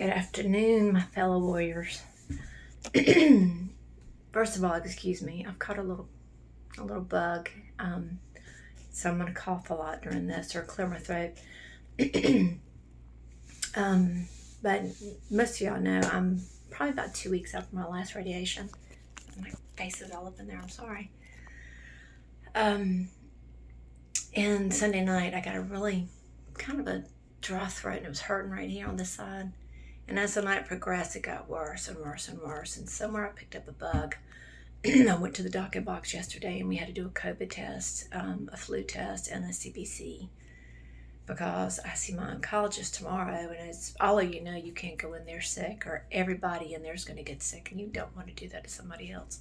Good afternoon, my fellow warriors. First of all, excuse me. I've caught a little bug, so I'm gonna cough a lot during this or clear my throat. But most of y'all know I'm probably about 2 weeks after my last radiation. My face is all up in there. I'm sorry. And Sunday night, I got a really kind of a dry throat, and it was hurting right here on this side. And as the night progressed, it got worse and worse and worse. And somewhere I picked up a bug. I went to the docket box yesterday, and we had to do a COVID test, a flu test, and a CBC, because I see my oncologist tomorrow. And as all of you know, you can't go in there sick, or everybody in there is going to get sick, and you don't want to do that to somebody else.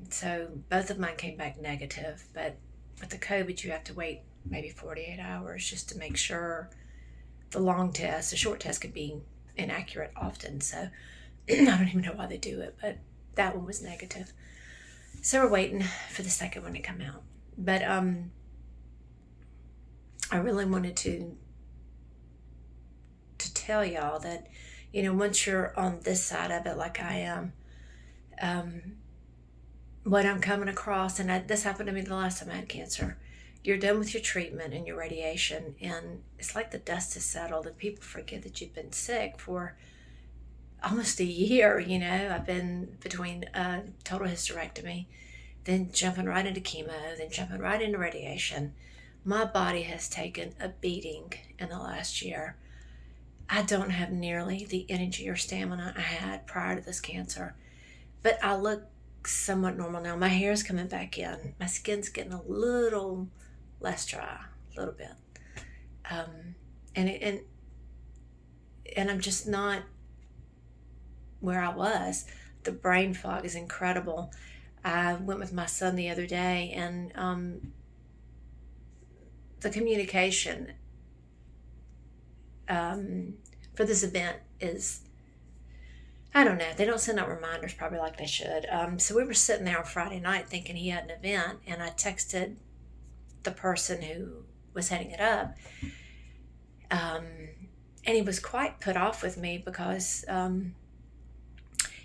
So both of mine came back negative, but with the COVID, you have to wait maybe 48 hours just to make sure. The short test could be inaccurate often, so I don't even know why they do it, but that one was negative. So we're waiting for the second one to come out. But I really wanted to tell y'all that, once you're on this side of it like I am, what I'm coming across, and this happened to me the last time I had cancer. You're done with your treatment and your radiation, and it's like the dust has settled, and people forget that you've been sick for almost a year. I've been between a total hysterectomy, then jumping right into chemo, then jumping right into radiation. My body has taken a beating in the last year. I don't have nearly the energy or stamina I had prior to this cancer, but I look somewhat normal now. My hair is coming back in. My skin's getting a little less dry, a little bit, and I'm just not where I was. The brain fog is incredible. I went with my son the other day, and the communication for this event is, I don't know. They don't send out reminders probably like they should. So we were sitting there on Friday night thinking he had an event, and I texted the person who was heading it up, and he was quite put off with me because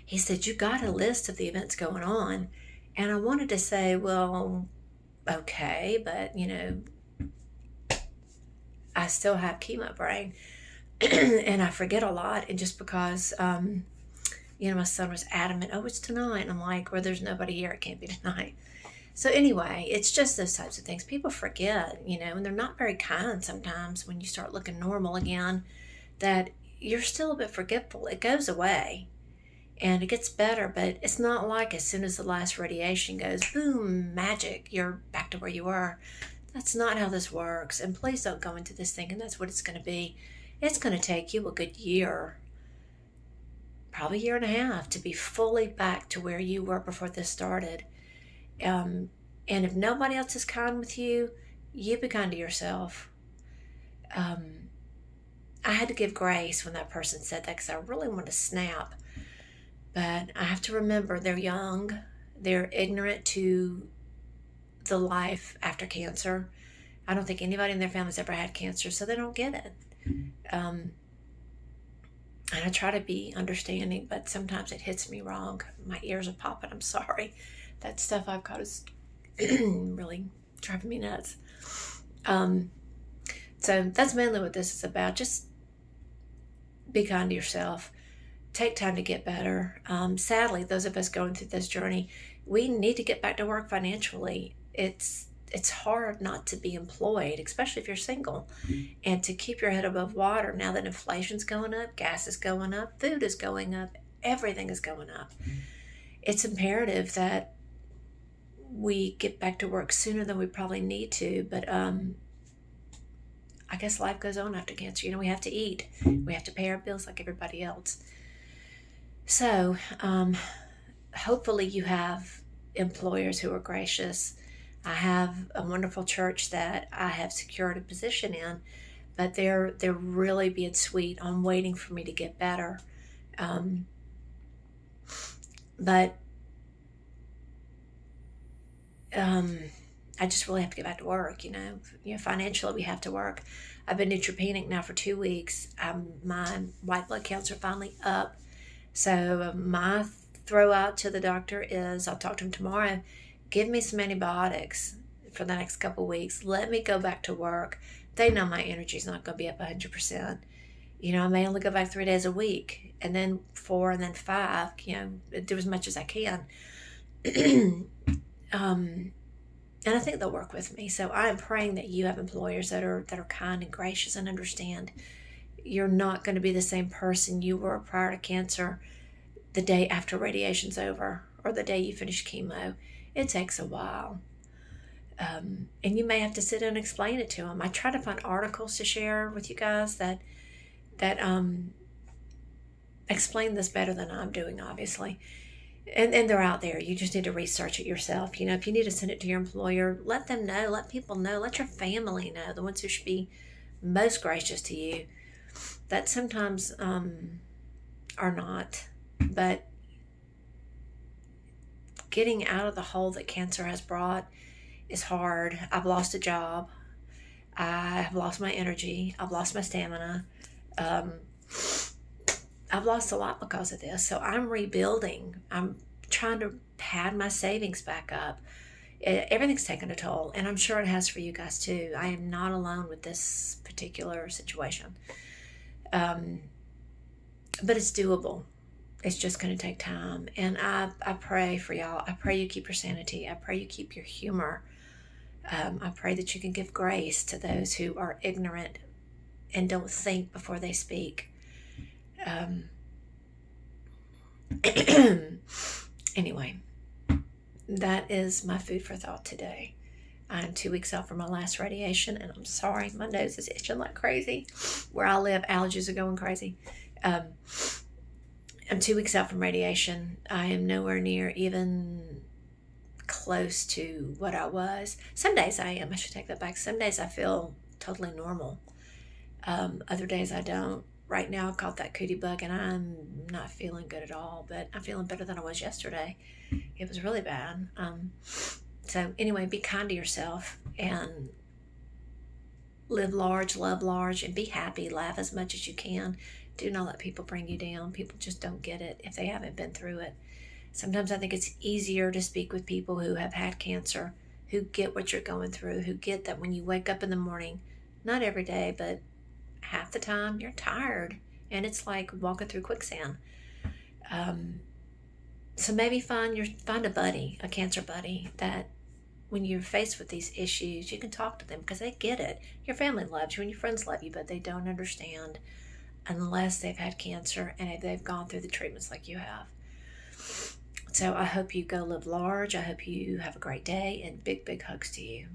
he said, "You got a list of the events going on," and I wanted to say, well, okay, but I still have chemo brain, and I forget a lot, and just because my son was adamant, "Oh, it's tonight," and I'm like, "Well, there's nobody here, it can't be tonight." So anyway, it's just those types of things. People forget, and they're not very kind sometimes when you start looking normal again, that you're still a bit forgetful. It goes away and it gets better, but it's not like as soon as the last radiation goes, boom, magic, you're back to where you were. That's not how this works. And please don't go into this thinking that's what it's going to be. It's going to take you a good year, probably a year and a half, to be fully back to where you were before this started. And if nobody else is kind with you, you be kind to yourself. I had to give grace when that person said that, because I really wanted to snap. But I have to remember, they're young, they're ignorant to the life after cancer. I don't think anybody in their family's ever had cancer, so they don't get it. And I try to be understanding, but sometimes it hits me wrong. My ears are popping. I'm sorry. That stuff I've got is really driving me nuts. So that's mainly what this is about. Just be kind to yourself. Take time to get better. Sadly, those of us going through this journey, we need to get back to work financially. It's hard not to be employed, especially if you're single, and to keep your head above water now that inflation's going up, gas is going up, food is going up, everything is going up. It's imperative that we get back to work sooner than we probably need to, but I guess life goes on after cancer. We have to eat. We have to pay our bills like everybody else. So hopefully you have employers who are gracious. I have a wonderful church that I have secured a position in, but they're really being sweet on waiting for me to get better. But I just really have to get back to work. Financially we have to work. I've been neutropenic now for 2 weeks. My white blood counts are finally up. So my throw out to the doctor is, I'll talk to him tomorrow, give me some antibiotics for the next couple of weeks. Let me go back to work. They know my energy's not going to be up 100%. I may only go back 3 days a week, and then 4, and then 5, do as much as I can. And I think they'll work with me. So I am praying that you have employers that are kind and gracious and understand you're not going to be the same person you were prior to cancer the day after radiation's over or the day you finish chemo. It takes a while. And you may have to sit and explain it to them. I try to find articles to share with you guys that explain this better than I'm doing, obviously. And they're out there. You just need to research it yourself. If you need to send it to your employer, let them know. Let people know. Let your family know, the ones who should be most gracious to you, that sometimes are not. But getting out of the hole that cancer has brought is hard. I've lost a job. I have lost my energy. I've lost my stamina. I've lost a lot because of this. So I'm rebuilding. I'm trying to pad my savings back up. Everything's taken a toll, and I'm sure it has for you guys too. I am not alone with this particular situation. But it's doable. It's just going to take time. And I pray for y'all. I pray you keep your sanity. I pray you keep your humor. I pray that you can give grace to those who are ignorant and don't think before they speak. Anyway, that is my food for thought today. I'm 2 weeks out from my last radiation, and I'm sorry, my nose is itching like crazy. Where I live, allergies are going crazy. I'm 2 weeks out from radiation. I am nowhere near even close to what I was. Some days I am. I should take that back. Some days I feel totally normal. Other days I don't. Right now I caught that cootie bug, and I'm not feeling good at all, but I'm feeling better than I was yesterday. It was really bad. So anyway, be kind to yourself and live large, love large, and be happy. Laugh as much as you can. Do not let people bring you down. People just don't get it if they haven't been through it. Sometimes I think it's easier to speak with people who have had cancer, who get what you're going through, who get that when you wake up in the morning, not every day, but half the time you're tired, and it's like walking through quicksand. So maybe find a buddy, a cancer buddy, that when you're faced with these issues, you can talk to them because they get it. Your family loves you and your friends love you, but they don't understand unless they've had cancer and they've gone through the treatments like you have. So I hope you go live large. I hope you have a great day, and big, big hugs to you.